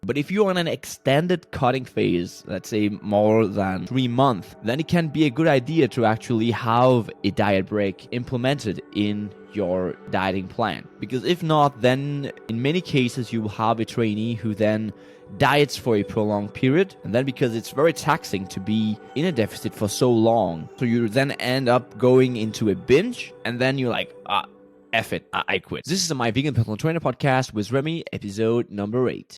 But if you're on an extended cutting phase, let's say more than 3 months, then it can be a good idea to actually have a diet break implemented in your dieting plan. Because if not, then in many cases you will have a trainee who then diets for a prolonged period, and then because it's very taxing to be in a deficit for so long, so you then end up going into a binge, and then you're like, F it, I quit. This is the My Vegan Personal Trainer podcast with Remy, episode number 8.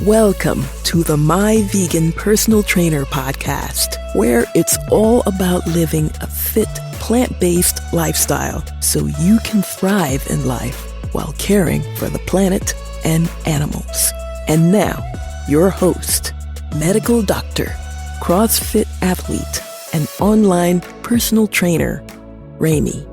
Welcome to the My Vegan Personal Trainer podcast, where it's all about living a fit, plant-based lifestyle so you can thrive in life while caring for the planet and animals. And now, your host, medical doctor, CrossFit athlete, and online personal trainer, Remy.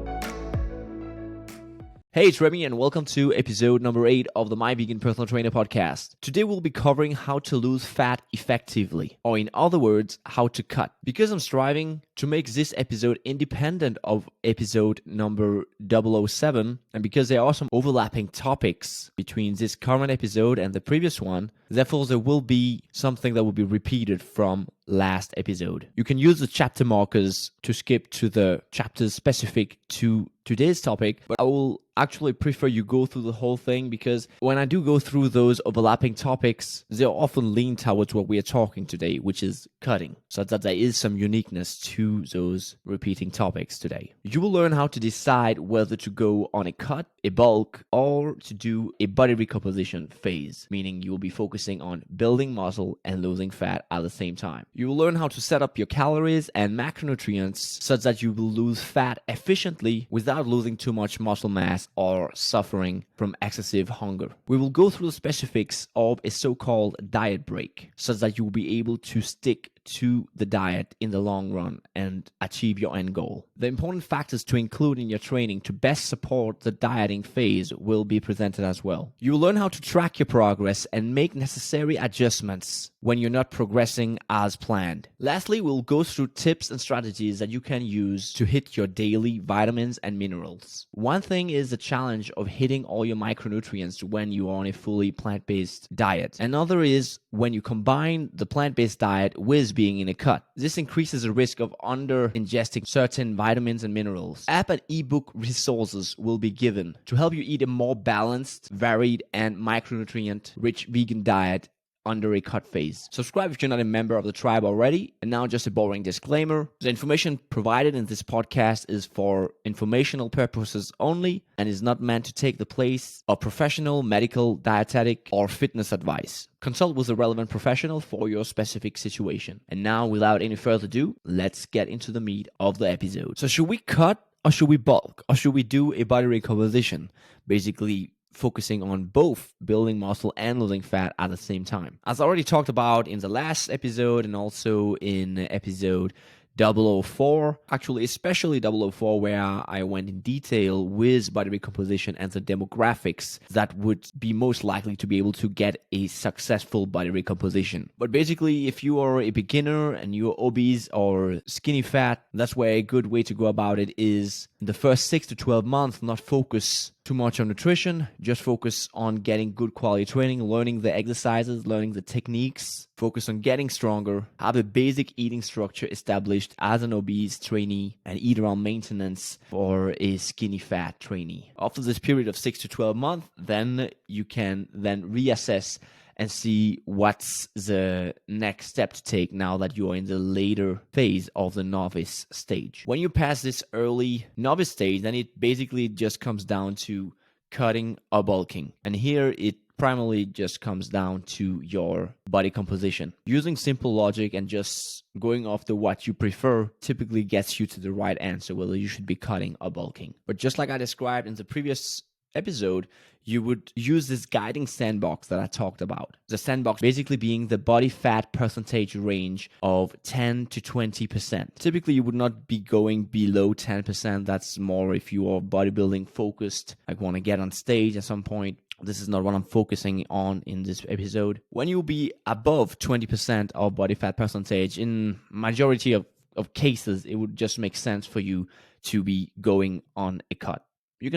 Hey, it's Remy and welcome to episode number 8 of the My Vegan Personal Trainer podcast. Today we'll be covering how to lose fat effectively, or in other words, how to cut. Because I'm striving to make this episode independent of episode number 007, and because there are some overlapping topics between this current episode and the previous one, therefore there will be something that will be repeated from last episode. You can use the chapter markers to skip to the chapters specific to today's topic, but I will actually prefer you go through the whole thing, because when I do go through those overlapping topics, they often lean towards what we are talking today, which is cutting, so that there is some uniqueness to those repeating topics today. You will learn how to decide whether to go on a cut, a bulk, or to do a body recomposition phase, meaning you will be focusing on building muscle and losing fat at the same time. You will learn how to set up your calories and macronutrients such that you will lose fat efficiently without losing too much muscle mass or suffering from excessive hunger. We will go through the specifics of a so-called diet break such that you will be able to stick to the diet in the long run and achieve your end goal. The important factors to include in your training to best support the dieting phase will be presented as well. You will learn how to track your progress and make necessary adjustments when you're not progressing as planned. Lastly, we'll go through tips and strategies that you can use to hit your daily vitamins and minerals. One thing is the challenge of hitting all your micronutrients when you are on a fully plant-based diet. Another is when you combine the plant-based diet with being in a cut. This increases the risk of under-ingesting certain vitamins and minerals. App and ebook resources will be given to help you eat a more balanced, varied, and micronutrient-rich vegan diet under a cut phase. Subscribe if you're not a member of the tribe already. And now just a boring disclaimer. The information provided in this podcast is for informational purposes only and is not meant to take the place of professional, medical, dietetic, or fitness advice. Consult with a relevant professional for your specific situation. And now, without any further ado, let's get into the meat of the episode. So should we cut or should we bulk? Or should we do a body recomposition? Basically, focusing on both building muscle and losing fat at the same time. As I already talked about in the last episode and also in episode 004, actually especially 004, where I went in detail with body recomposition and the demographics that would be most likely to be able to get a successful body recomposition. But basically, if you are a beginner and you're obese or skinny fat, that's where a good way to go about it is in the first 6 to 12 months, not focus too much on nutrition, just focus on getting good quality training, learning the exercises, learning the techniques, focus on getting stronger, have a basic eating structure established as an obese trainee, and eat around maintenance for a skinny fat trainee. After this period of 6 to 12 months, then you can then reassess and see what's the next step to take now that you are in the later phase of the novice stage. When you pass this early novice stage, then it basically just comes down to cutting or bulking. And here it primarily just comes down to your body composition. Using simple logic and just going after what you prefer typically gets you to the right answer, whether you should be cutting or bulking. But just like I described in the previous episode, you would use this guiding sandbox that I talked about. The sandbox basically being the body fat percentage range of 10 to 20%. Typically, you would not be going below 10%. That's more if you are bodybuilding focused, like want to get on stage at some point. This is not what I'm focusing on in this episode. When you'll be above 20% of body fat percentage, in majority of cases, it would just make sense for you to be going on a cut. You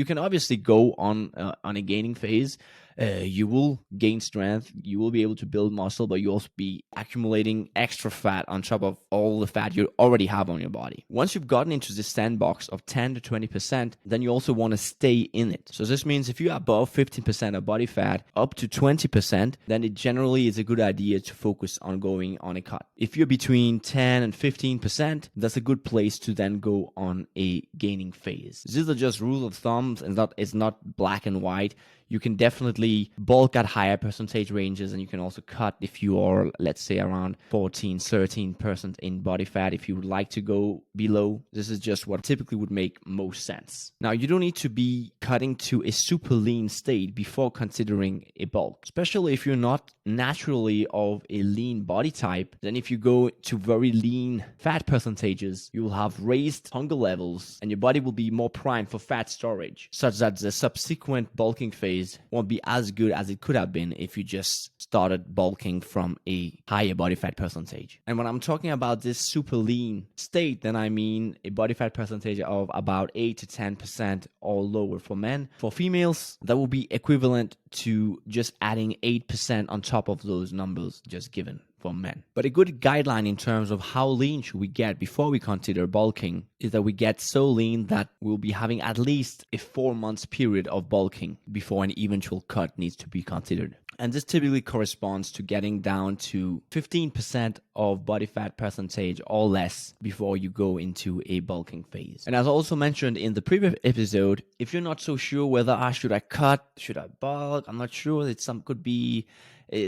can obviously go on a gaining phase you will gain strength, you will be able to build muscle, but you also be accumulating extra fat on top of all the fat you already have on your body. Once you've gotten into this sandbox of 10 to 20%, then you also want to stay in it. So this means if you're above 15% of body fat, up to 20%, then it generally is a good idea to focus on going on a cut. If you're between 10 and 15%, that's a good place to then go on a gaining phase. These are just rules of thumb, and it's not black and white. You can definitely bulk at higher percentage ranges, and you can also cut if you are, let's say, around 14, 13% in body fat. If you would like to go below, this is just what typically would make most sense. Now, you don't need to be cutting to a super lean state before considering a bulk, especially if you're not naturally of a lean body type. Then if you go to very lean fat percentages, you will have raised hunger levels, and your body will be more primed for fat storage, such that the subsequent bulking phase won't be as good as it could have been if you just started bulking from a higher body fat percentage. And when I'm talking about this super lean state, then I mean a body fat percentage of about 8 to 10% or lower for men. For females, that will be equivalent to just adding 8% on top of those numbers just given for men. But a good guideline in terms of how lean should we get before we consider bulking is that we get so lean that we'll be having at least a 4 months period of bulking before an eventual cut needs to be considered. And this typically corresponds to getting down to 15% of body fat percentage or less before you go into a bulking phase. And as also mentioned in the previous episode, if you're not so sure whether should I cut, should I bulk, I'm not sure, could be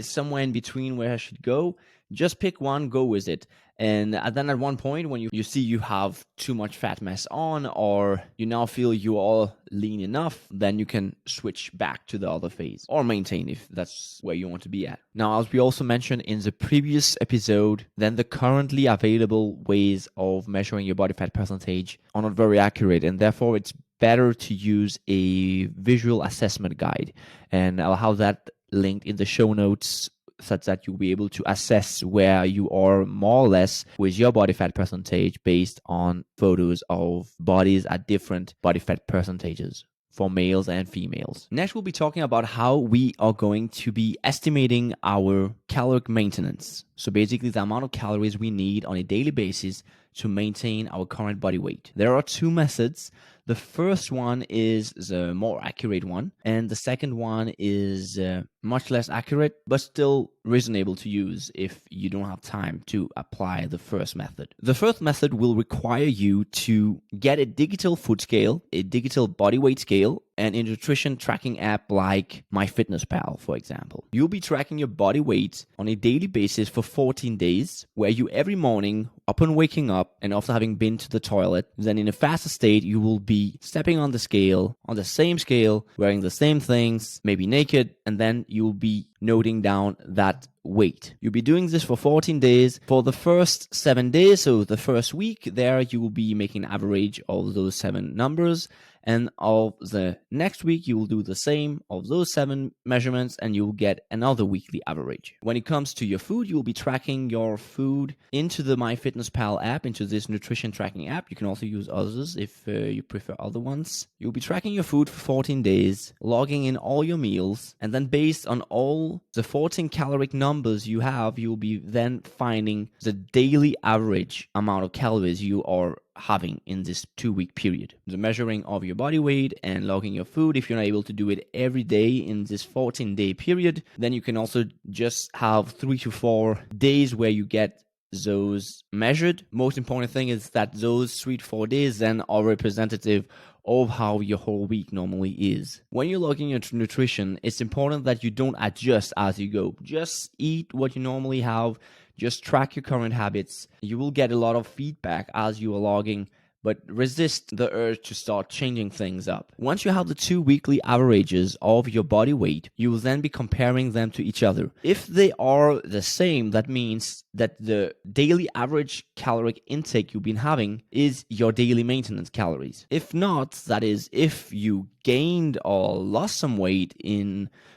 somewhere in between where I should go, just pick one, go with it. And then at one point when you see you have too much fat mass on, or you now feel you are lean enough, then you can switch back to the other phase or maintain if that's where you want to be at. Now, as we also mentioned in the previous episode, then the currently available ways of measuring your body fat percentage are not very accurate, and therefore it's better to use a visual assessment guide. And I'll have that linked in the show notes, such that you'll be able to assess where you are more or less with your body fat percentage based on photos of bodies at different body fat percentages for males and females. Next, we'll be talking about how we are going to be estimating our caloric maintenance. So basically the amount of calories we need on a daily basis to maintain our current body weight. There are two methods. The first one is the more accurate one, and the second one is much less accurate, but still reasonable to use if you don't have time to apply the first method. The first method will require you to get a digital food scale, a digital body weight scale, and a nutrition tracking app like MyFitnessPal, for example. You'll be tracking your body weight on a daily basis for 14 days, where you every morning, upon waking up and after having been to the toilet, then in a faster state, you will be stepping on the scale, on the same scale, wearing the same things, maybe naked, and then you'll be noting down that weight. You'll be doing this for 14 days. For the first 7 days, so the first week there, you will be making an average of those 7 numbers. And of the next week, you will do the same of those 7 measurements, and you will get another weekly average. When it comes to your food, you will be tracking your food into the MyFitnessPal app, into this nutrition tracking app. You can also use others if you prefer other ones. You'll be tracking your food for 14 days, logging in all your meals, and then based on all the 14 caloric numbers you have, you'll be then finding the daily average amount of calories you are having in this 2-week period. The measuring of your body weight and logging your food, if you're not able to do it every day in this 14-day period, then you can also just have 3 to 4 days where you get those measured. Most important thing is that those 3 to 4 days then are representative of how your whole week normally is. When you're logging your nutrition, it's important that you don't adjust as you go. Just eat what you normally have. Just track your current habits. You will get a lot of feedback as you are logging, but resist the urge to start changing things up. Once you have the 2 weekly averages of your body weight, you will then be comparing them to each other. If they are the same, that means that the daily average caloric intake you've been having is your daily maintenance calories. If not, that is, if you gained or lost some weight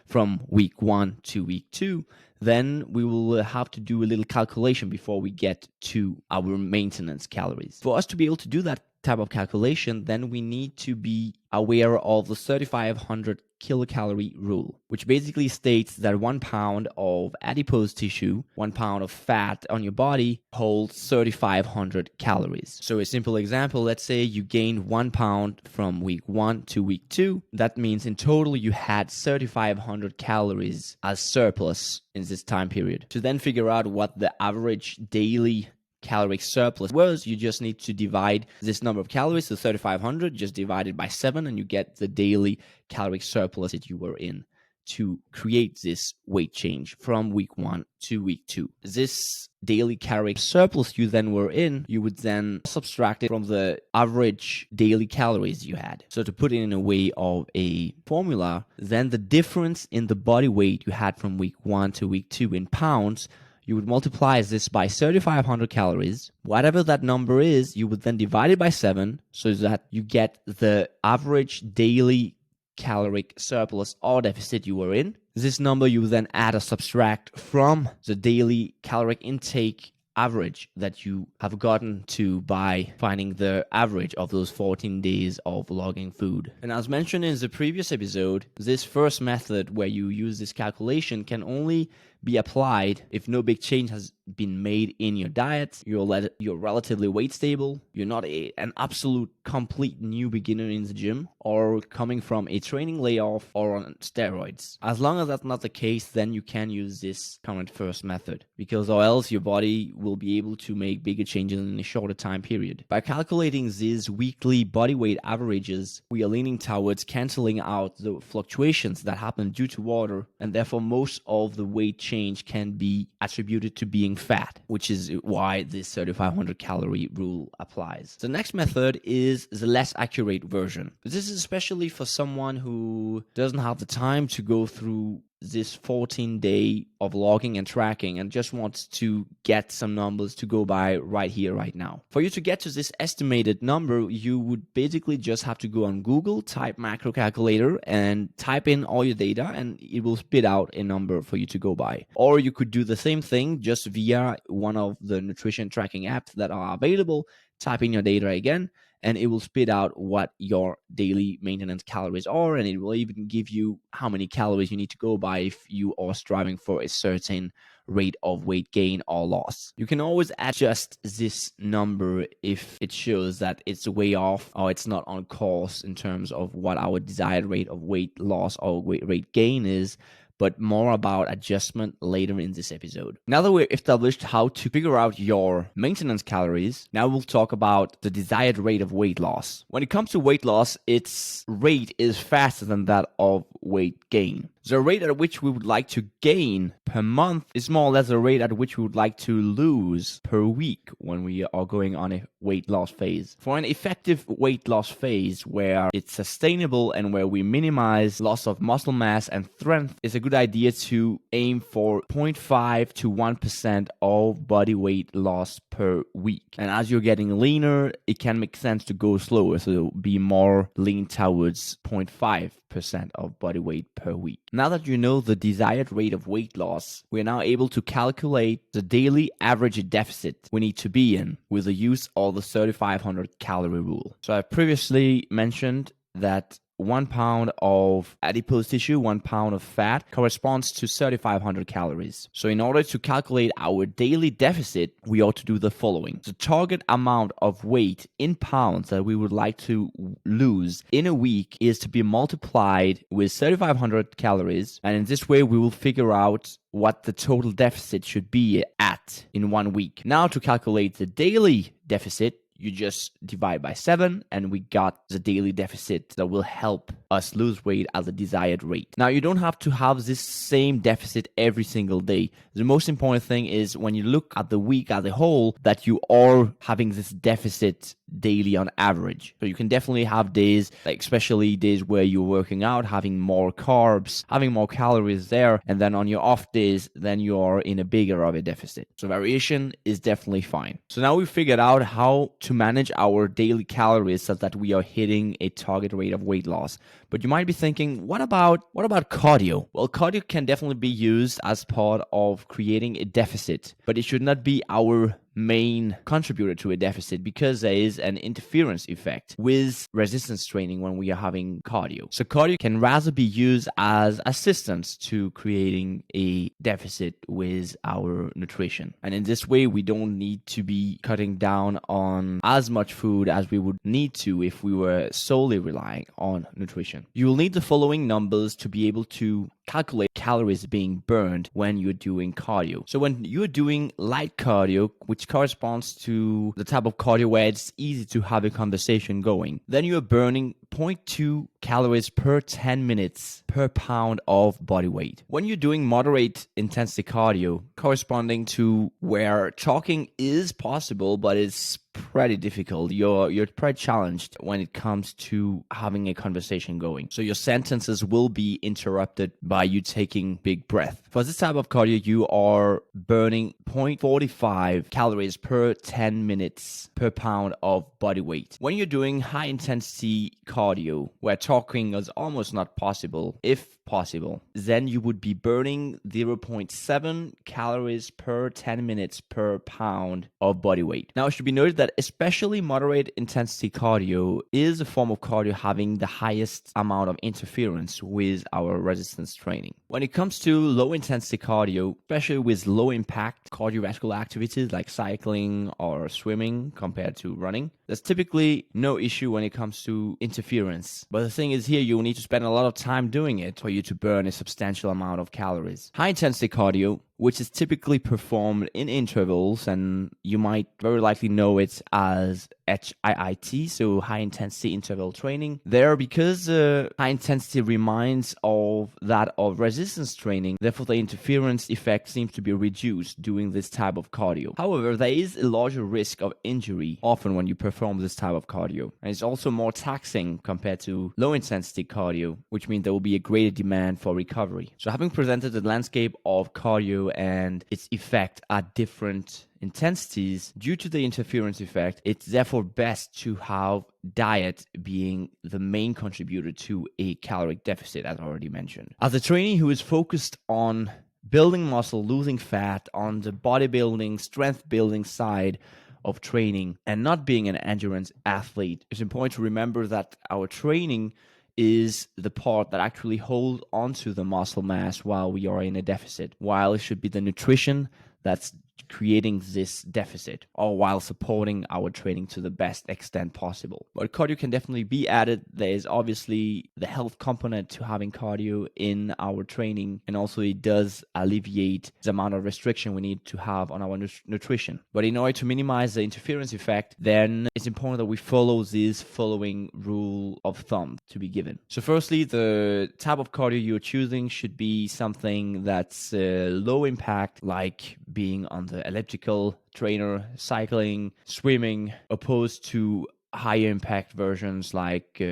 from week 1 to week 2, then we will have to do a little calculation before we get to our maintenance calories. For us to be able to do that type of calculation, then we need to be aware of the 3,500 kilocalorie rule, which basically states that 1 pound of adipose tissue, 1 pound of fat on your body holds 3,500 calories. So a simple example, let's say you gained 1 pound from week 1 to week 2. That means in total you had 3,500 calories as surplus in this time period. To then figure out what the average daily caloric surplus was, you just need to divide this number of calories, so 3,500, just divide it by 7, and you get the daily caloric surplus that you were in to create this weight change from week 1 to week 2. This daily caloric surplus you then were in, you would then subtract it from the average daily calories you had. So to put it in a way of a formula, then the difference in the body weight you had from week 1 to week 2 in pounds, you would multiply this by 3,500 calories. Whatever that number is, you would then divide it by 7 so that you get the average daily caloric surplus or deficit you were in. This number you then add or subtract from the daily caloric intake average that you have gotten to by finding the average of those 14 days of logging food. And as mentioned in the previous episode, this first method where you use this calculation can only be applied if no big change has been made in your diet, you're relatively weight stable, you're not an absolute complete new beginner in the gym, or coming from a training layoff or on steroids. As long as that's not the case, then you can use this current first method, because or else your body will be able to make bigger changes in a shorter time period. By calculating these weekly body weight averages, we are leaning towards canceling out the fluctuations that happen due to water, and therefore most of the weight change can be attributed to being fat, which is why this 3,500 calorie rule applies. The next method is the less accurate version. This is especially for someone who doesn't have the time to go through this 14-day of logging and tracking and just wants to get some numbers to go by right here, right now. For you to get to this estimated number, you would basically just have to go on Google, type macro calculator, and type in all your data, and it will spit out a number for you to go by. Or you could do the same thing just via one of the nutrition tracking apps that are available. Type in your data again, and it will spit out what your daily maintenance calories are, and it will even give you how many calories you need to go by if you are striving for a certain rate of weight gain or loss. You can always adjust this number if it shows that it's way off or it's not on course in terms of what our desired rate of weight loss or weight rate gain is, but more about adjustment later in this episode. Now that we've established how to figure out your maintenance calories, now we'll talk about the desired rate of weight loss. When it comes to weight loss, its rate is faster than that of weight gain. The rate at which we would like to gain per month is more or less the rate at which we would like to lose per week when we are going on a weight loss phase. For an effective weight loss phase where it's sustainable and where we minimize loss of muscle mass and strength, it's a good idea to aim for 0.5 to 1% of body weight loss per week. And as you're getting leaner, it can make sense to go slower, so be more lean towards 0.5% of body weight per week. Now that you know the desired rate of weight loss, we are now able to calculate the daily average deficit we need to be in with the use of the 3,500 calorie rule. So I previously mentioned that 1 pound of adipose tissue, 1 pound of fat corresponds to 3,500 calories. So in order to calculate our daily deficit, we ought to do the following. The target amount of weight in pounds that we would like to lose in a week is to be multiplied with 3,500 calories. And in this way, we will figure out what the total deficit should be at in 1 week. Now to calculate the daily deficit, you just divide by 7 and we got the daily deficit that will help us lose weight at the desired rate. Now, you don't have to have this same deficit every single day. The most important thing is when you look at the week as a whole that you are having this deficit daily on average. So you can definitely have days, like especially days where you're working out, having more carbs, having more calories there, and then on your off days, then you are in a bigger of a deficit. So variation is definitely fine. So now we figured out how to manage our daily calories so that we are hitting a target rate of weight loss. But you might be thinking, what about cardio? Well, cardio can definitely be used as part of creating a deficit, but it should not be our main contributor to a deficit because there is an interference effect with resistance training when we are having cardio. So cardio can rather be used as assistance to creating a deficit with our nutrition. And in this way, we don't need to be cutting down on as much food as we would need to if we were solely relying on nutrition. You will need the following numbers to be able to calculate calories being burned when you're doing cardio. So when you're doing light cardio, which corresponds to the type of cardio where it's easy to have a conversation going, then you're burning 0.2 calories per 10 minutes per pound of body weight. When you're doing moderate intensity cardio, corresponding to where talking is possible, but it's pretty difficult. You're pretty challenged when it comes to having a conversation going. So your sentences will be interrupted by you taking big breath. For this type of cardio, you are burning 0.45 calories per 10 minutes per pound of body weight. When you're doing high intensity cardio, where talking is almost not possible, if possible, then you would be burning 0.7 calories per 10 minutes per pound of body weight. Now, it should be noted that especially moderate intensity cardio is a form of cardio having the highest amount of interference with our resistance training. When it comes to low intensity cardio, especially with low impact cardiovascular activities like cycling or swimming compared to running, there's typically no issue when it comes to interference. But the thing is, here you will need to spend a lot of time doing it for you to burn a substantial amount of calories. High intensity cardio, which is typically performed in intervals, and you might very likely know it as HIIT, so high intensity interval training. There, because high intensity reminds of that of resistance training, therefore the interference effect seems to be reduced during this type of cardio. However, there is a larger risk of injury often when you perform this type of cardio, and it's also more taxing compared to low intensity cardio, which means there will be a greater demand for recovery. So having presented the landscape of cardio and its effect at different intensities due to the interference effect, it's therefore best to have diet being the main contributor to a caloric deficit, as I already mentioned. As a trainee who is focused on building muscle, losing fat, on the bodybuilding, strength building side of training, and not being an endurance athlete, it's important to remember that our training is the part that actually holds onto the muscle mass while we are in a deficit, while it should be the nutrition that's creating this deficit, or while supporting our training to the best extent possible. But cardio can definitely be added. There is obviously the health component to having cardio in our training, and also it does alleviate the amount of restriction we need to have on our nutrition. But in order to minimize the interference effect, then it's important that we follow this following rule of thumb to be given. So firstly, the type of cardio you're choosing should be something that's low impact, like being on the elliptical trainer, cycling, swimming, opposed to higher impact versions like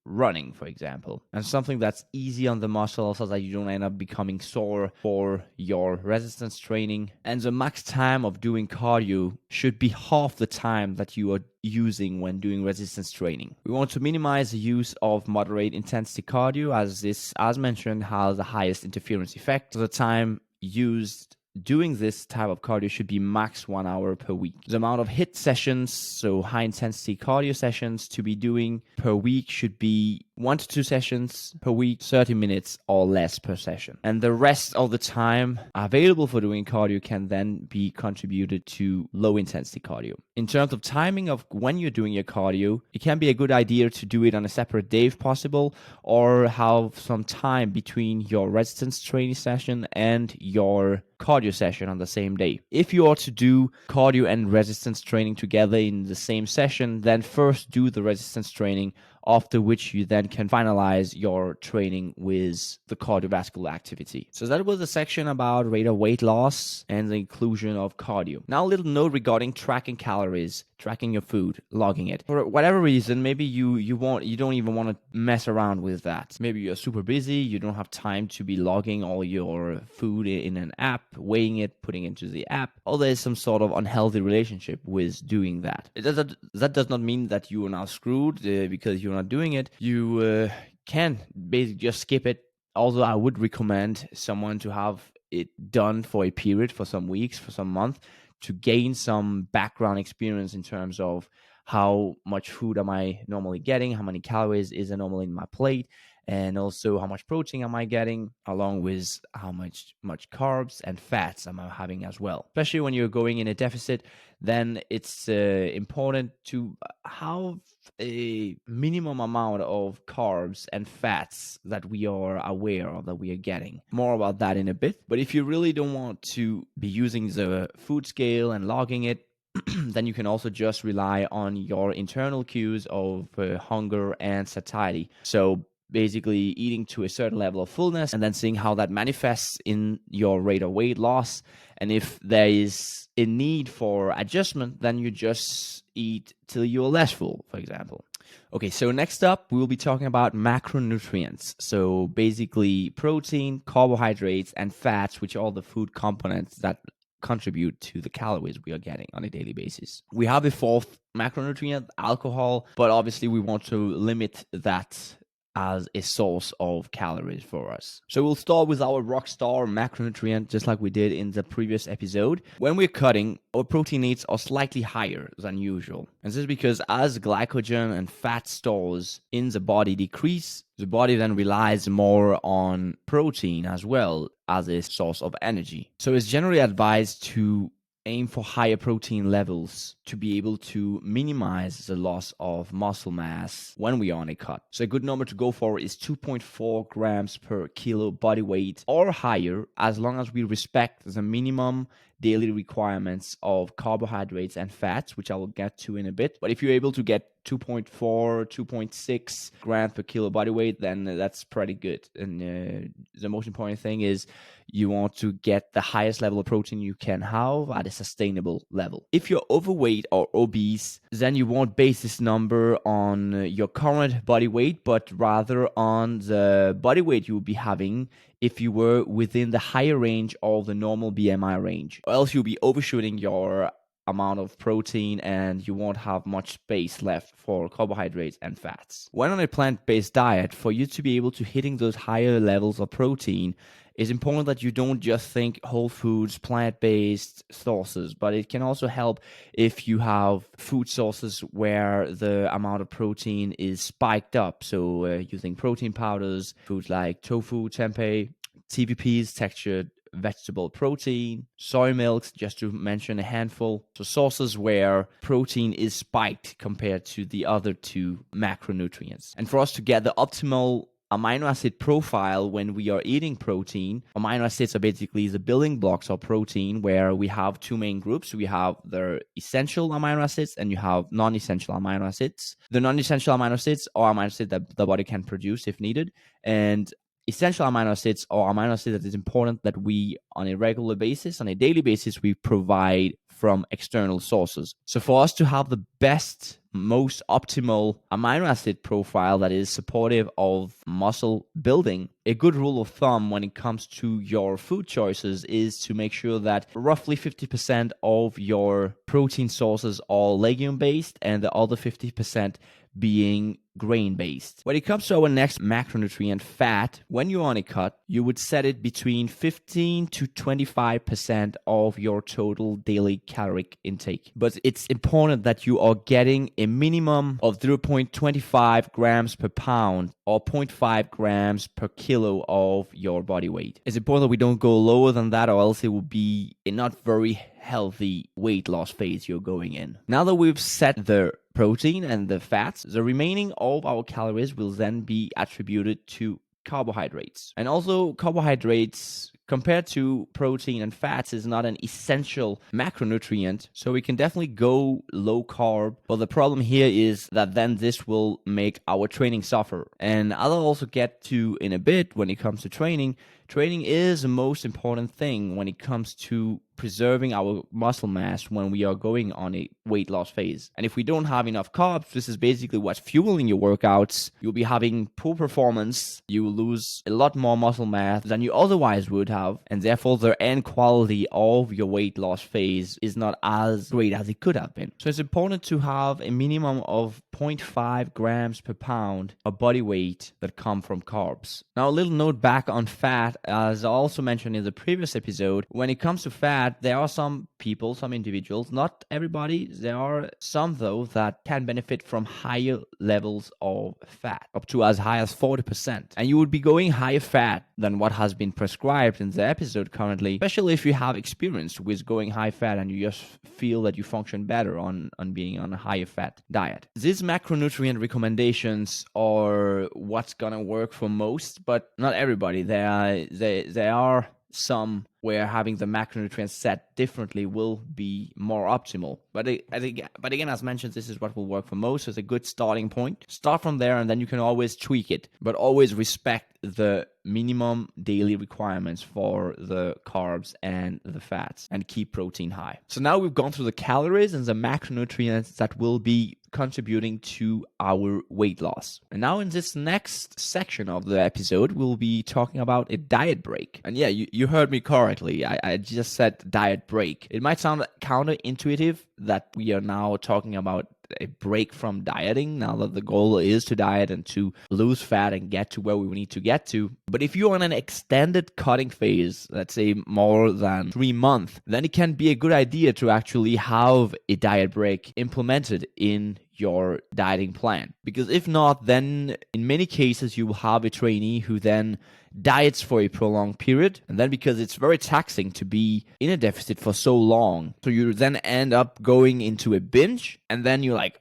running, for example, and something that's easy on the muscle so that you don't end up becoming sore for your resistance training. And the max time of doing cardio should be half the time that you are using when doing resistance training. We want to minimize the use of moderate intensity cardio, as this, as mentioned, has the highest interference effect. So the time used doing this type of cardio should be max 1 hour per week. The amount of HIIT sessions, so high intensity cardio sessions, to be doing per week should be 1 to 2 sessions per week, 30 minutes or less per session. And the rest of the time available for doing cardio can then be contributed to low intensity cardio. In terms of timing of when you're doing your cardio, it can be a good idea to do it on a separate day if possible, or have some time between your resistance training session and your cardio session on the same day. If you are to do cardio and resistance training together in the same session, then first do the resistance training, after which you then can finalize your training with the cardiovascular activity. So that was a section about rate of weight loss and the inclusion of cardio. Now a little note regarding tracking calories, tracking your food, logging it. For whatever reason, maybe you don't even want to mess around with that. Maybe you're super busy, you don't have time to be logging all your food in an app, weighing it, putting it into the app, or there's some sort of unhealthy relationship with doing that. That does not mean that you are now screwed because you're not doing it. You can basically just skip it. Although I would recommend someone to have it done for a period, for some weeks, for some month, to gain some background experience in terms of how much food am I normally getting, how many calories is normally in my plate, and also how much protein am I getting, along with how much carbs and fats am I having as well. Especially when you're going in a deficit, then it's important to have a minimum amount of carbs and fats that we are aware of that we are getting. More about that in a bit. But if you really don't want to be using the food scale and logging it, then you can also just rely on your internal cues of hunger and satiety. So basically eating to a certain level of fullness and then seeing how that manifests in your rate of weight loss. And if there is a need for adjustment, then you just eat till you're less full, for example. Okay, so next up, we will be talking about macronutrients. So basically protein, carbohydrates, and fats, which are all the food components that contribute to the calories we are getting on a daily basis. We have a fourth macronutrient, alcohol, but obviously we want to limit that as a source of calories for us. So we'll start with our rockstar macronutrient, just like we did in the previous episode. When we're cutting, our protein needs are slightly higher than usual. And this is because as glycogen and fat stores in the body decrease, the body then relies more on protein as well as a source of energy. So it's generally advised to aim for higher protein levels to be able to minimize the loss of muscle mass when we are on a cut. So a good number to go for is 2.4 grams per kilo body weight or higher, as long as we respect the minimum daily requirements of carbohydrates and fats, which I will get to in a bit. But if you're able to get 2.4, 2.6 grams per kilo body weight, then that's pretty good. And the most important thing is you want to get the highest level of protein you can have at a sustainable level. If you're overweight or obese, then you won't base this number on your current body weight, but rather on the body weight you will be having if you were within the higher range of the normal BMI range. Or else you'll be overshooting your amount of protein and you won't have much space left for carbohydrates and fats. When on a plant-based diet, for you to be able to hitting those higher levels of protein, it's important that you don't just think whole foods, plant-based sources, but it can also help if you have food sources where the amount of protein is spiked up. So using protein powders, foods like tofu, tempeh, TVPs, textured vegetable protein, soy milks, just to mention a handful. So sources where protein is spiked compared to the other two macronutrients. And for us to get the optimal amino acid profile when we are eating protein, amino acids are basically the building blocks of protein, where we have two main groups. We have the essential amino acids and you have non-essential amino acids. The non-essential amino acids are amino acids that the body can produce if needed, and essential amino acids are amino acids that is important that we, on a regular basis, on a daily basis, we provide from external sources. So for us to have the best, most optimal amino acid profile that is supportive of muscle building, a good rule of thumb when it comes to your food choices is to make sure that roughly 50% of your protein sources are legume-based and the other 50% being grain-based. When it comes to our next macronutrient, fat, when you're on a cut, you would set it between 15 to 25% of your total daily caloric intake. But it's important that you are getting a minimum of 0.25 grams per pound or 0.5 grams per kilo of your body weight. It's important that we don't go lower than that, or else it will be a not very healthy weight loss phase you're going in. Now that we've set the protein and the fats, the remaining of our calories will then be attributed to carbohydrates. And also carbohydrates, compared to protein and fats, is not an essential macronutrient, so we can definitely go low carb. But the problem here is that then this will make our training suffer. And I'll also get to in a bit when it comes to training. Training is the most important thing when it comes to preserving our muscle mass when we are going on a weight loss phase. And if we don't have enough carbs, this is basically what's fueling your workouts. You'll be having poor performance. You will lose a lot more muscle mass than you otherwise would have, and therefore the end quality of your weight loss phase is not as great as it could have been. So it's important to have a minimum of 0.5 grams per pound of body weight that come from carbs. Now, a little note back on fat, as I also mentioned in the previous episode, when it comes to fat, there are some people, some individuals, not everybody, there are some though that can benefit from higher levels of fat, up to as high as 40%. And you would be going higher fat than what has been prescribed in the episode currently, especially if you have experience with going high fat and you just feel that you function better on being on a higher fat diet. These macronutrient recommendations are what's gonna work for most, but not everybody. There are some where having the macronutrients set differently will be more optimal. But again, as mentioned, this is what will work for most. So it's a good starting point. Start from there, and then you can always tweak it, but always respect the minimum daily requirements for the carbs and the fats, and keep protein high. So now we've gone through the calories and the macronutrients that will be contributing to our weight loss. And now in this next section of the episode, we'll be talking about a diet break. And yeah, you heard me correctly. I just said diet break. It might sound counterintuitive that we are now talking about a break from dieting, now that the goal is to diet and to lose fat and get to where we need to get to. But if you're on an extended cutting phase, let's say more than 3 months, then it can be a good idea to actually have a diet break implemented in your dieting plan. Because if not, then in many cases you will have a trainee who then diets for a prolonged period, and then because it's very taxing to be in a deficit for so long, so you then end up going into a binge, and then you're like,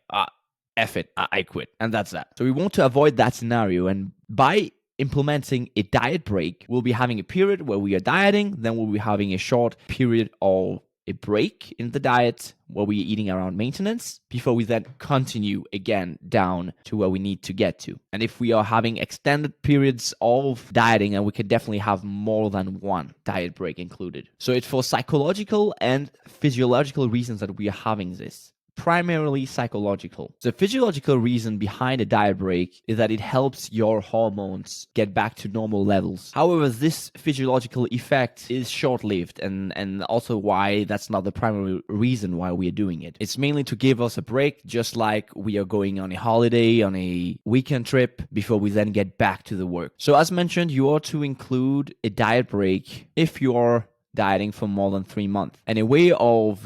F it, I quit, and that's that. So we want to avoid that scenario, and by implementing a diet break, we'll be having a period where we are dieting, then we'll be having a short period of a break in the diet where we're eating around maintenance before we then continue again down to where we need to get to. And if we are having extended periods of dieting, and we can definitely have more than one diet break included. So it's for psychological and physiological reasons that we are having this. Primarily psychological. The physiological reason behind a diet break is that it helps your hormones get back to normal levels. However, this physiological effect is short-lived, and also why that's not the primary reason why we are doing it. It's mainly to give us a break, just like we are going on a holiday, on a weekend trip, before we then get back to the work. So as mentioned, you ought to include a diet break if you're dieting for more than 3 months. And a way of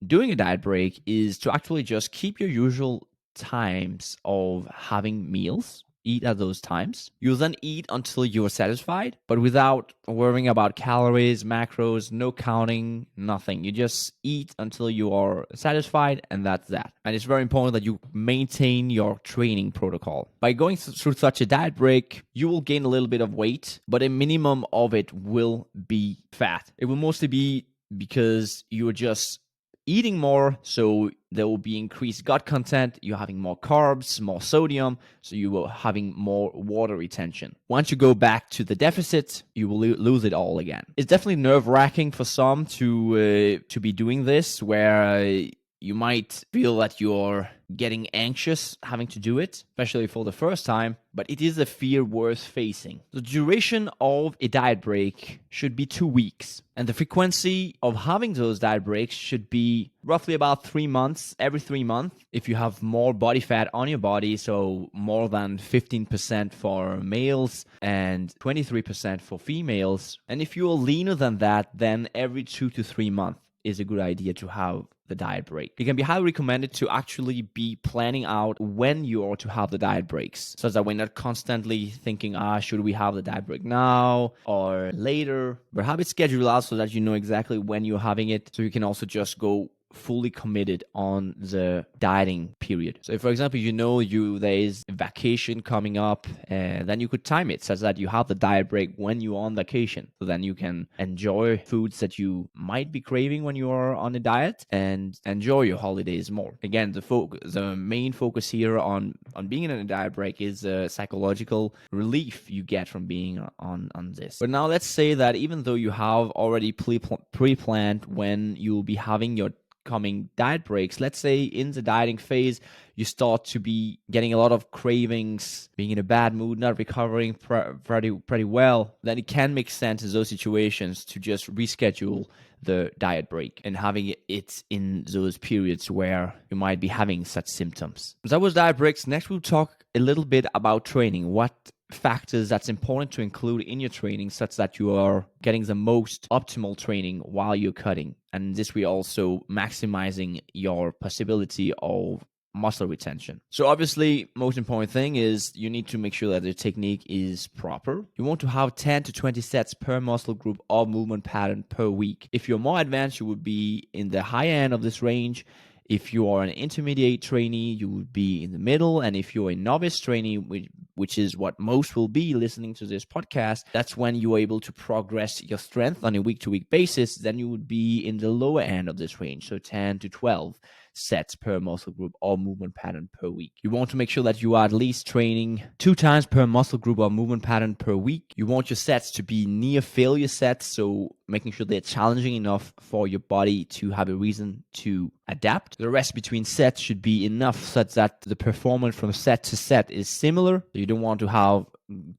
doing a diet break is to actually just keep your usual times of having meals, eat at those times. You'll then eat until you're satisfied, but without worrying about calories, macros, no counting, nothing. You just eat until you are satisfied, and that's that. And it's very important that you maintain your training protocol. By going through such a diet break, you will gain a little bit of weight, but a minimum of it will be fat. It will mostly be because you are just eating more, so there will be increased gut content, you're having more carbs, more sodium, so you will having more water retention. Once you go back to the deficit, you will lose it all again. It's definitely nerve-wracking for some to be doing this, where you might feel that you're getting anxious having to do it, especially for the first time, but it is a fear worth facing. The duration of a diet break should be 2 weeks, and the frequency of having those diet breaks should be roughly about 3 months, every 3 months. If you have more body fat on your body, so more than 15% for males and 23% for females, and if you're leaner than that, then every 2 to 3 months is a good idea to have the diet break. It can be highly recommended to actually be planning out when you are to have the diet breaks, so that we're not constantly thinking, should we have the diet break now or later? But have it scheduled out so that you know exactly when you're having it, so you can also just go fully committed on the dieting period. So if, for example, there is a vacation coming up, then you could time it such that you have the diet break when you're on vacation. So then you can enjoy foods that you might be craving when you are on a diet and enjoy your holidays more. Again, the main focus here on being in a diet break is the psychological relief you get from being on this. But now let's say that even though you have already pre-planned when you'll be having your upcoming diet breaks, let's say in the dieting phase, you start to be getting a lot of cravings, being in a bad mood, not recovering pretty well, then it can make sense in those situations to just reschedule the diet break and having it in those periods where you might be having such symptoms. That was diet breaks. Next, we'll talk a little bit about training. What factors that's important to include in your training such that you are getting the most optimal training while you're cutting. And this way also maximizing your possibility of muscle retention. So obviously, most important thing is you need to make sure that the technique is proper. You want to have 10 to 20 sets per muscle group or movement pattern per week. If you're more advanced, you would be in the high end of this range. If you are an intermediate trainee, you would be in the middle. And if you're a novice trainee, which is what most will be listening to this podcast, that's when you're able to progress your strength on a week-to-week basis. Then you would be in the lower end of this range, so 10 to 12 sets per muscle group or movement pattern per week. You want to make sure that you are at least training 2 times per muscle group or movement pattern per week. You want your sets to be near failure sets, so making sure they're challenging enough for your body to have a reason to adapt. The rest between sets should be enough such that the performance from set to set is similar. You don't want to have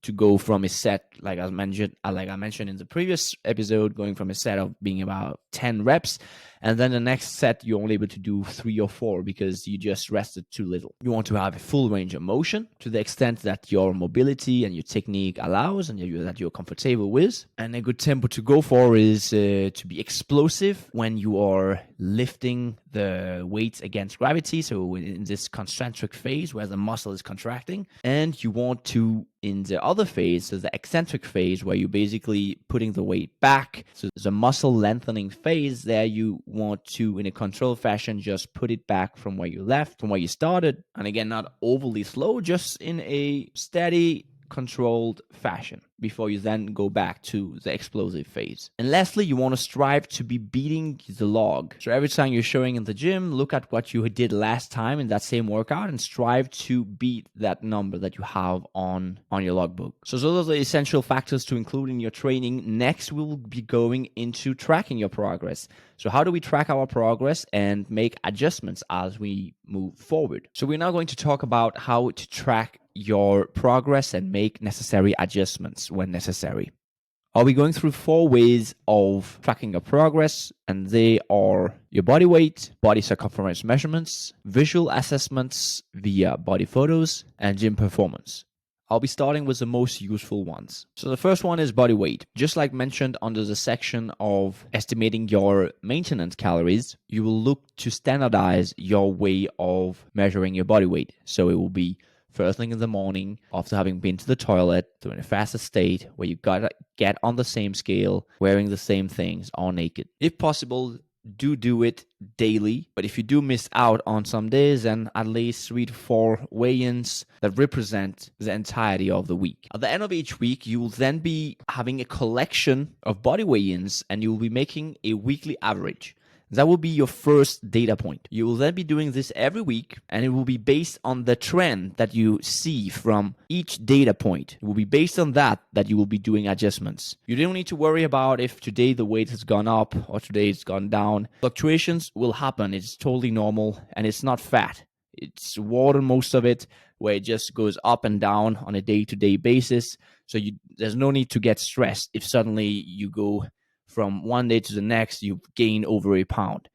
to go from a set, like I mentioned in the previous episode, going from a set of being about 10 reps, and then the next set you're only able to do 3 or 4 because you just rested too little. You want to have a full range of motion to the extent that your mobility and your technique allows and that you're comfortable with. And a good tempo to go for is to be explosive when you are lifting the weights against gravity, so in this concentric phase where the muscle is contracting. And you want to, in the other phase, so the eccentric phase where you're basically putting the weight back, so the muscle lengthening phase, there you want to, in a controlled fashion, just put it back from where you left, from where you started. And again, not overly slow, just in a steady, controlled fashion before you then go back to the explosive phase. And lastly, you want to strive to be beating the log. So every time you're showing in the gym, look at what you did last time in that same workout and strive to beat that number that you have on your logbook. So those are the essential factors to include in your training. Next, we'll be going into tracking your progress. So how do we track our progress and make adjustments as we move forward? So we're now going to talk about how to track your progress and make necessary adjustments when necessary. I'll be going through 4 ways of tracking your progress, and they are your body weight, body circumference measurements, visual assessments via body photos, and gym performance. I'll be starting with the most useful ones. So the first one is body weight. Just like mentioned under the section of estimating your maintenance calories, you will look to standardize your way of measuring your body weight. So it will be first thing in the morning, after having been to the toilet, in a faster state, where you gotta get on the same scale, wearing the same things, all naked. If possible, do it daily. But if you do miss out on some days, then at least 3 to 4 weigh-ins that represent the entirety of the week. At the end of each week, you will then be having a collection of body weigh-ins, and you will be making a weekly average. That will be your first data point. You will then be doing this every week, and it will be based on the trend that you see from each data point. It will be based on that you will be doing adjustments. You don't need to worry about if today the weight has gone up or today it's gone down. Fluctuations will happen. It's totally normal, and it's not fat. It's water, most of it, where it just goes up and down on a day-to-day basis. So there's no need to get stressed if suddenly you go from one day to the next, you gain over a pound.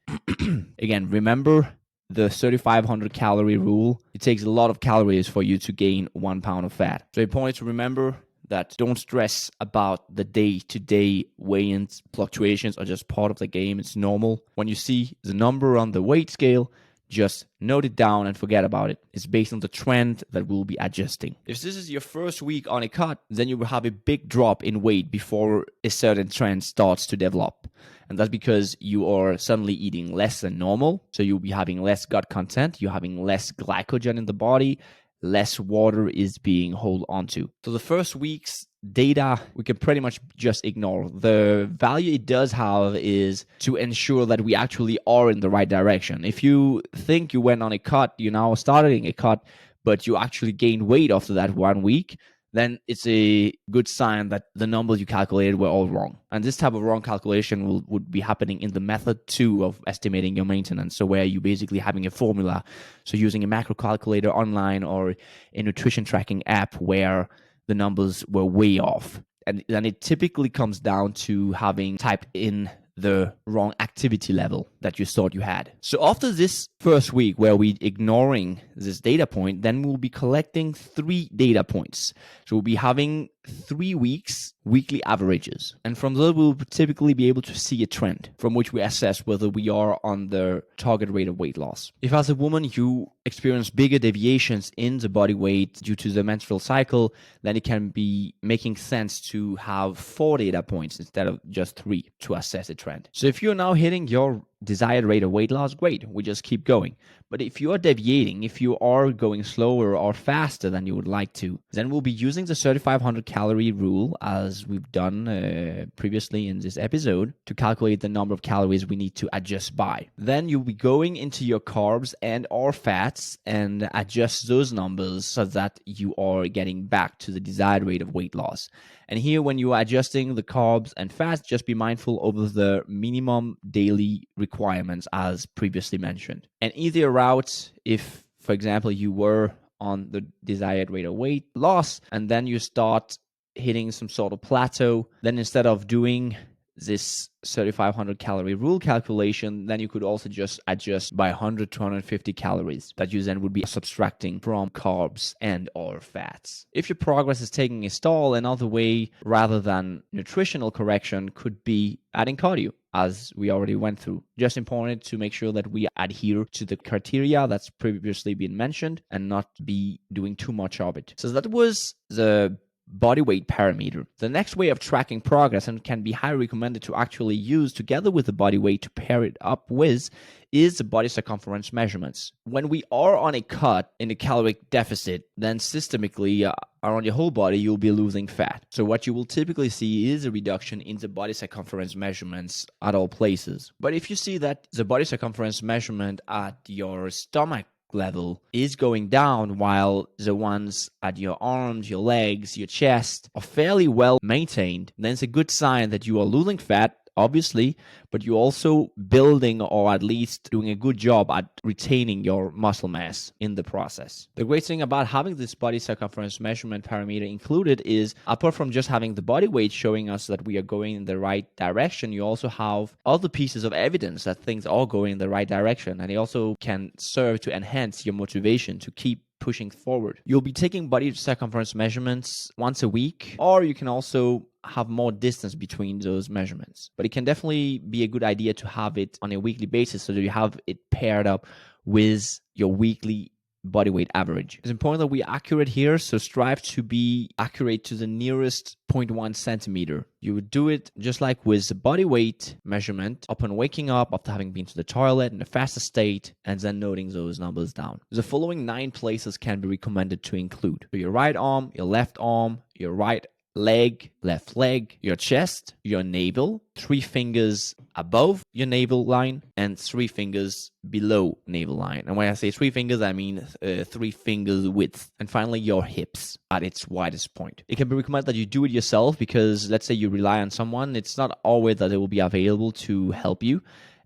Again, remember the 3,500 calorie rule. It takes a lot of calories for you to gain 1 pound of fat. So important to remember that don't stress about the day-to-day weigh-ins. Fluctuations are just part of the game. It's normal. When you see the number on the weight scale, just note it down and forget about it. It's based on the trend that we'll be adjusting. If this is your first week on a cut, then you will have a big drop in weight before a certain trend starts to develop. And that's because you are suddenly eating less than normal. So you'll be having less gut content. You're having less glycogen in the body. Less water is being held onto. So the first week's data, we can pretty much just ignore. The value it does have is to ensure that we actually are in the right direction. If you think you went on a cut, you now starting a cut, but you actually gained weight after that 1 week, then it's a good sign that the numbers you calculated were all wrong. And this type of wrong calculation would be happening in the method 2 of estimating your maintenance. So where you're basically having a formula. So using a macro calculator online or a nutrition tracking app where the numbers were way off. And then it typically comes down to having typed in the wrong activity level that you thought you had. So after this first week where we're ignoring this data point, then we'll be collecting 3 data points. So we'll be having 3 weeks weekly averages. And from there, we'll typically be able to see a trend from which we assess whether we are on the target rate of weight loss. If as a woman you experience bigger deviations in the body weight due to the menstrual cycle, then it can be making sense to have 4 data points instead of just 3 to assess a trend. So if you're now hitting your desired rate of weight loss, great, we just keep going. But if you are deviating, if you are going slower or faster than you would like to, then we'll be using the 3,500 calorie rule as we've done previously in this episode to calculate the number of calories we need to adjust by. Then you'll be going into your carbs and or fats and adjust those numbers so that you are getting back to the desired rate of weight loss. And here, when you are adjusting the carbs and fats, just be mindful of the minimum daily requirements as previously mentioned. And either route, if, for example, you were on the desired rate of weight loss and then you start hitting some sort of plateau, then instead of doing this 3,500 calorie rule calculation, then you could also just adjust by 100 to 150 calories that you then would be subtracting from carbs and or fats. If your progress is taking a stall, another way rather than nutritional correction could be adding cardio, as we already went through. Just important to make sure that we adhere to the criteria that's previously been mentioned and not be doing too much of it. So that was the body weight parameter. The next way of tracking progress, and can be highly recommended to actually use together with the body weight to pair it up with, is the body circumference measurements. When we are on a cut in a caloric deficit, then systemically around your whole body, you'll be losing fat. So what you will typically see is a reduction in the body circumference measurements at all places. But if you see that the body circumference measurement at your stomach level is going down while the ones at your arms, your legs, your chest are fairly well maintained, then it's a good sign that you are losing fat, obviously, but you're also building or at least doing a good job at retaining your muscle mass in the process. The great thing about having this body circumference measurement parameter included is, apart from just having the body weight showing us that we are going in the right direction, you also have other pieces of evidence that things are going in the right direction, and it also can serve to enhance your motivation to keep pushing forward. You'll be taking body circumference measurements once a week, or you can also have more distance between those measurements. But it can definitely be a good idea to have it on a weekly basis so that you have it paired up with your weekly body weight average. It's important that we are accurate here, so strive to be accurate to the nearest 0.1 centimeter. You would do it just like with the body weight measurement upon waking up after having been to the toilet in a faster state and then noting those numbers down. The following 9 places can be recommended to include: so your right arm, your left arm, your right leg, left leg, your chest, your navel, 3 fingers above your navel line and 3 fingers below navel line. And when I say 3 fingers, I mean 3 fingers width. And finally, your hips at its widest point. It can be recommended that you do it yourself because let's say you rely on someone, it's not always that they will be available to help you.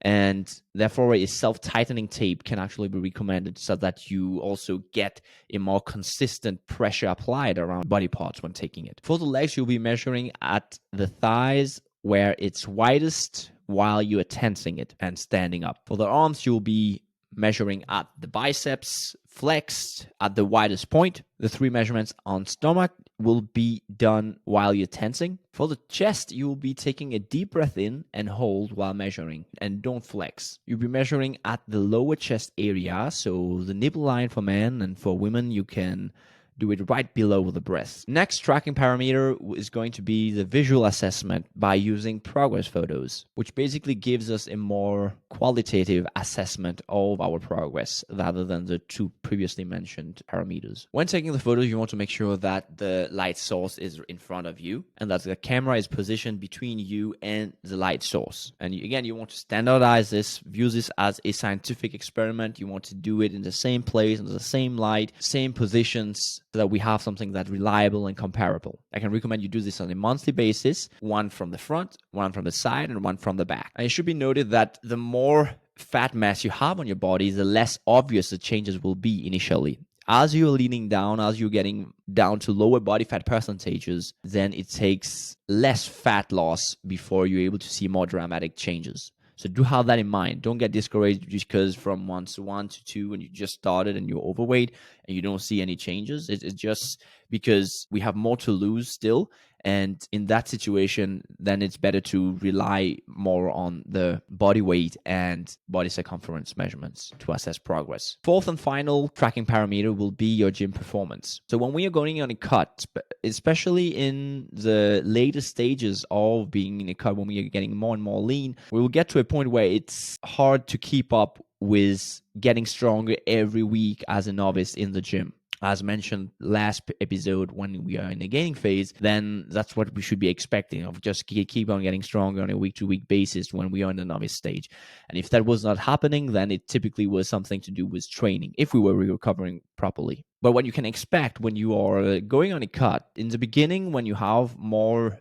And therefore, a self-tightening tape can actually be recommended so that you also get a more consistent pressure applied around body parts when taking it. For the legs, you'll be measuring at the thighs where it's widest while you are tensing it and standing up. For the arms, you'll be measuring at the biceps flexed at the widest point. The 3 measurements on stomach will be done while you're tensing. For the chest, you will be taking a deep breath in and hold while measuring, and don't flex. You'll be measuring at the lower chest area, so the nipple line for men, and for women you can do it right below the breast. Next tracking parameter is going to be the visual assessment by using progress photos, which basically gives us a more qualitative assessment of our progress rather than the 2 previously mentioned parameters. When taking the photos, you want to make sure that the light source is in front of you and that the camera is positioned between you and the light source. And again, you want to standardize this, view this as a scientific experiment. You want to do it in the same place, in the same light, same positions, so that we have something that's reliable and comparable. I can recommend you do this on a monthly basis, one from the front, one from the side, and one from the back. And it should be noted that the more fat mass you have on your body, the less obvious the changes will be initially. As you're leaning down, as you're getting down to lower body fat percentages, then it takes less fat loss before you're able to see more dramatic changes. So do have that in mind. Don't get discouraged just because from months 1 to 2 and you just started and you're overweight and you don't see any changes. It's just because we have more to lose still. And in that situation, then it's better to rely more on the body weight and body circumference measurements to assess progress. Fourth and final tracking parameter will be your gym performance. So when we are going on a cut, especially in the later stages of being in a cut, when we are getting more and more lean, we will get to a point where it's hard to keep up with getting stronger every week as a novice in the gym. As mentioned last episode, when we are in the gaining phase, then that's what we should be expecting, of just keep on getting stronger on a week-to-week basis when we are in the novice stage. And if that was not happening, then it typically was something to do with training, if we were recovering properly. But what you can expect when you are going on a cut, in the beginning, when you have more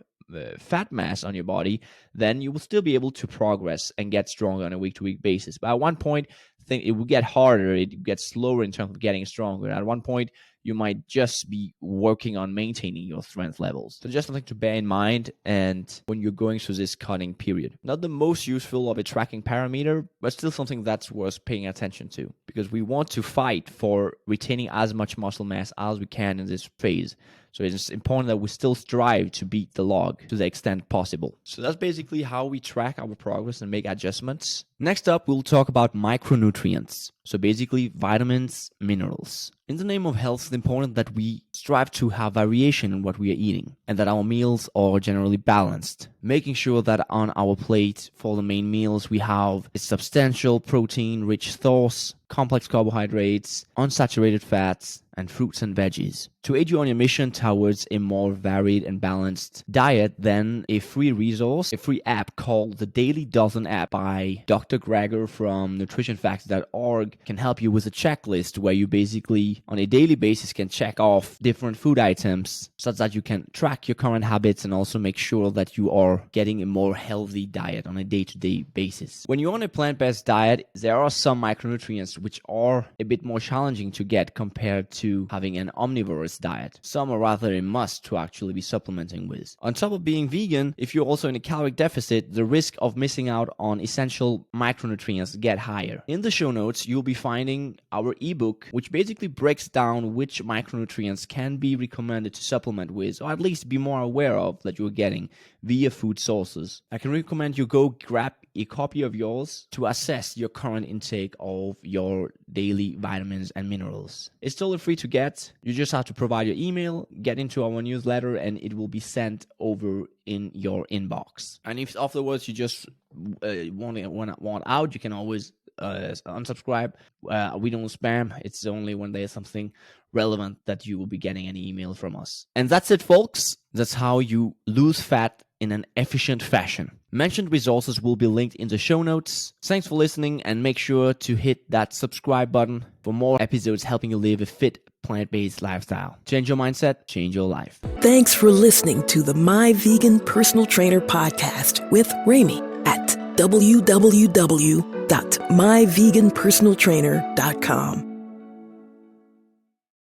fat mass on your body, then you will still be able to progress and get stronger on a week-to-week basis. But at one point, it will get harder. It gets slower in terms of getting stronger. At one point, you might just be working on maintaining your strength levels. So just something to bear in mind and when you're going through this cutting period. Not the most useful of a tracking parameter, but still something that's worth paying attention to, because we want to fight for retaining as much muscle mass as we can in this phase. So it's important that we still strive to beat the log to the extent possible. So that's basically how we track our progress and make adjustments. Next up, we'll talk about micronutrients. So basically vitamins, minerals. In the name of health, it's important that we strive to have variation in what we are eating and that our meals are generally balanced. Making sure that on our plate for the main meals, we have a substantial protein-rich source, complex carbohydrates, unsaturated fats, and fruits and veggies. To aid you on your mission towards a more varied and balanced diet, then a free resource, a free app called the Daily Dozen app by Dr. Greger from nutritionfacts.org can help you with a checklist where you basically on a daily basis can check off different food items such that you can track your current habits and also make sure that you are getting a more healthy diet on a day-to-day basis. When you're on a plant-based diet, there are some micronutrients which are a bit more challenging to get compared to having an omnivorous diet. Some are rather a must to actually be supplementing with. On top of being vegan, if you're also in a caloric deficit, the risk of missing out on essential micronutrients get higher. In the show notes, you'll be finding our ebook, which basically breaks down which micronutrients can be recommended to supplement with, or at least be more aware of that you're getting via food sources. I can recommend you go grab a copy of yours to assess your current intake of your daily vitamins and minerals. It's totally free to get. You just have to provide your email, get into our newsletter, and it will be sent over in your inbox. And if afterwards you just want out, you can always unsubscribe. We don't spam. It's only when there's something relevant that you will be getting an email from us. And that's it, folks. That's how you lose fat in an efficient fashion. Mentioned resources will be linked in the show notes. Thanks for listening, and make sure to hit that subscribe button for more episodes helping you live a fit, plant-based lifestyle. Change your mindset, change your life. Thanks for listening to the My Vegan Personal Trainer podcast with Rami at www.myveganpersonaltrainer.com.